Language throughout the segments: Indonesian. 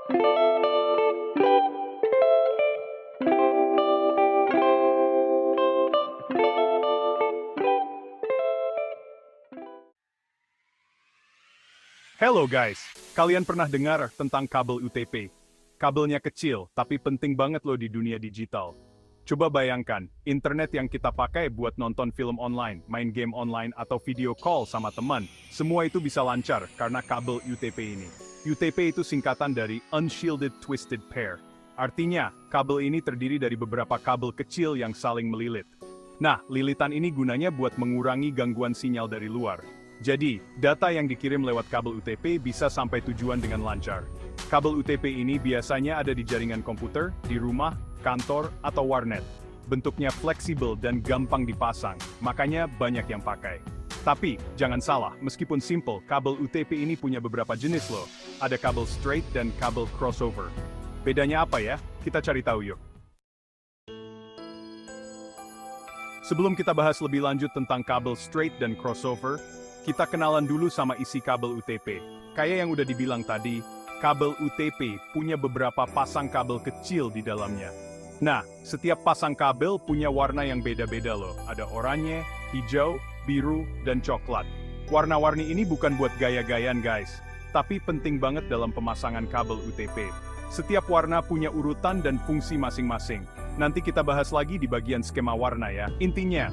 Hello guys, kalian pernah dengar tentang kabel UTP? Kabelnya kecil, tapi penting banget loh di dunia digital. Coba bayangkan, internet yang kita pakai buat nonton film online, main game online, atau video call sama teman, semua itu bisa lancar karena kabel UTP ini. UTP itu singkatan dari Unshielded Twisted Pair. Artinya, kabel ini terdiri dari beberapa kabel kecil yang saling melilit. Nah, lilitan ini gunanya buat mengurangi gangguan sinyal dari luar. Jadi, data yang dikirim lewat kabel UTP bisa sampai tujuan dengan lancar. Kabel UTP ini biasanya ada di jaringan komputer, di rumah, kantor, atau warnet. Bentuknya fleksibel dan gampang dipasang, makanya banyak yang pakai. Tapi, jangan salah, meskipun simple, kabel UTP ini punya beberapa jenis loh. Ada kabel straight dan kabel crossover. Bedanya apa ya? Kita cari tahu yuk. Sebelum kita bahas lebih lanjut tentang kabel straight dan crossover, kita kenalan dulu sama isi kabel UTP. Kayak yang udah dibilang tadi, kabel UTP punya beberapa pasang kabel kecil di dalamnya. Nah, setiap pasang kabel punya warna yang beda-beda loh. Ada oranye, hijau, biru, dan coklat. Warna-warni ini bukan buat gaya-gayaan guys, tapi penting banget dalam pemasangan kabel UTP. Setiap warna punya urutan dan fungsi masing-masing. Nanti kita bahas lagi di bagian skema warna ya. Intinya,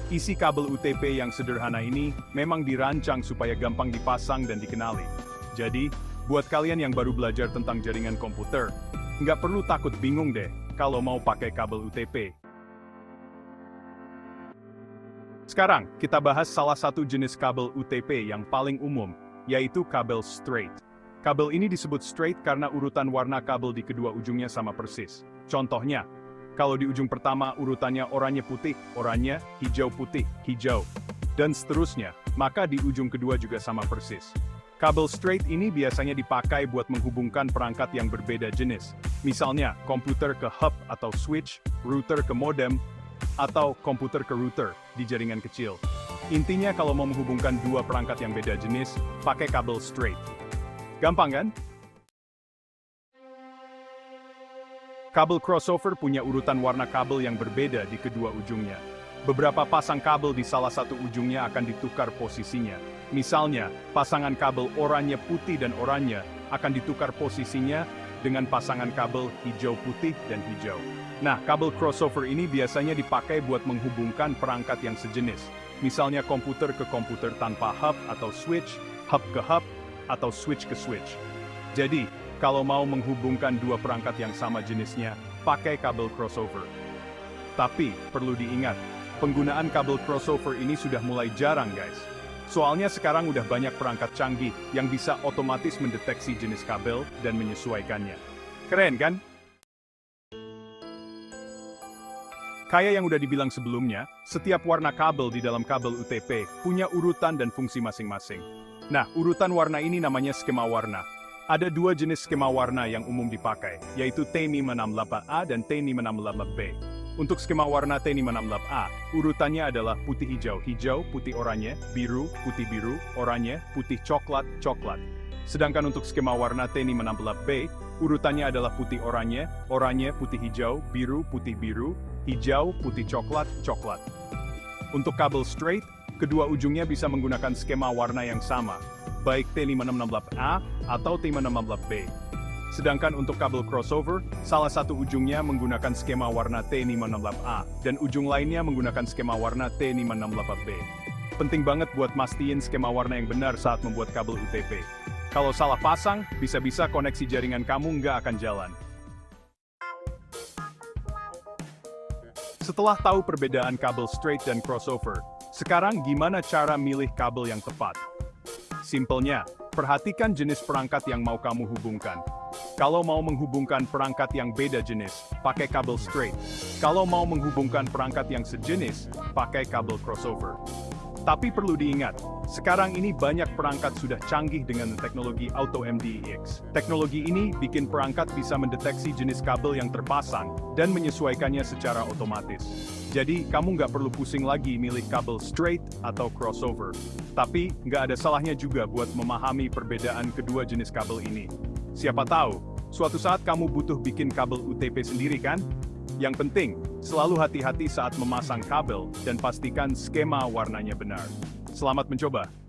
isi kabel UTP yang sederhana ini memang dirancang supaya gampang dipasang dan dikenali. Jadi, buat kalian yang baru belajar tentang jaringan komputer, nggak perlu takut bingung deh kalau mau pakai kabel UTP. Sekarang, kita bahas salah satu jenis kabel UTP yang paling umum, yaitu kabel straight. Kabel ini disebut straight karena urutan warna kabel di kedua ujungnya sama persis. Contohnya, kalau di ujung pertama urutannya oranye putih, oranye, hijau putih, hijau, dan seterusnya, maka di ujung kedua juga sama persis. Kabel straight ini biasanya dipakai buat menghubungkan perangkat yang berbeda jenis. Misalnya, komputer ke hub atau switch, router ke modem, atau komputer ke router di jaringan kecil. Intinya kalau mau menghubungkan dua perangkat yang beda jenis, pakai kabel straight. Gampang kan? Kabel crossover punya urutan warna kabel yang berbeda di kedua ujungnya. Beberapa pasang kabel di salah satu ujungnya akan ditukar posisinya. Misalnya, pasangan kabel oranye putih dan oranye akan ditukar posisinya dengan pasangan kabel hijau putih dan hijau. Nah, kabel crossover ini biasanya dipakai buat menghubungkan perangkat yang sejenis. Misalnya komputer ke komputer tanpa hub atau switch, hub ke hub, atau switch ke switch. Jadi, kalau mau menghubungkan dua perangkat yang sama jenisnya, pakai kabel crossover. Tapi, perlu diingat, penggunaan kabel crossover ini sudah mulai jarang guys. Soalnya sekarang udah banyak perangkat canggih yang bisa otomatis mendeteksi jenis kabel dan menyesuaikannya. Keren kan? Kayak yang udah dibilang sebelumnya, setiap warna kabel di dalam kabel UTP punya urutan dan fungsi masing-masing. Nah, urutan warna ini namanya skema warna. Ada dua jenis skema warna yang umum dipakai, yaitu T568A dan T568B. Untuk skema warna T568A, urutannya adalah putih hijau, hijau, putih oranye, biru, oranye, putih coklat, coklat. Sedangkan untuk skema warna T568B, urutannya adalah putih oranye, oranye, putih hijau, biru, hijau, putih coklat, coklat. Untuk kabel straight, kedua ujungnya bisa menggunakan skema warna yang sama, baik T568A atau T568B. Sedangkan untuk kabel crossover, salah satu ujungnya menggunakan skema warna T568A, dan ujung lainnya menggunakan skema warna T568B. Penting banget buat mastiin skema warna yang benar saat membuat kabel UTP. Kalau salah pasang, bisa-bisa koneksi jaringan kamu nggak akan jalan. Setelah tahu perbedaan kabel straight dan crossover, sekarang gimana cara milih kabel yang tepat? Simpelnya, perhatikan jenis perangkat yang mau kamu hubungkan. Kalau mau menghubungkan perangkat yang beda jenis, pakai kabel straight. Kalau mau menghubungkan perangkat yang sejenis, pakai kabel crossover. Tapi perlu diingat, sekarang ini banyak perangkat sudah canggih dengan teknologi Auto MDX. Teknologi ini bikin perangkat bisa mendeteksi jenis kabel yang terpasang dan menyesuaikannya secara otomatis. Jadi, kamu nggak perlu pusing lagi milih kabel straight atau crossover. Tapi, nggak ada salahnya juga buat memahami perbedaan kedua jenis kabel ini. Siapa tahu, Suatu saat kamu butuh bikin kabel UTP sendiri kan? Yang penting, selalu hati-hati saat memasang kabel dan pastikan skema warnanya benar. Selamat mencoba!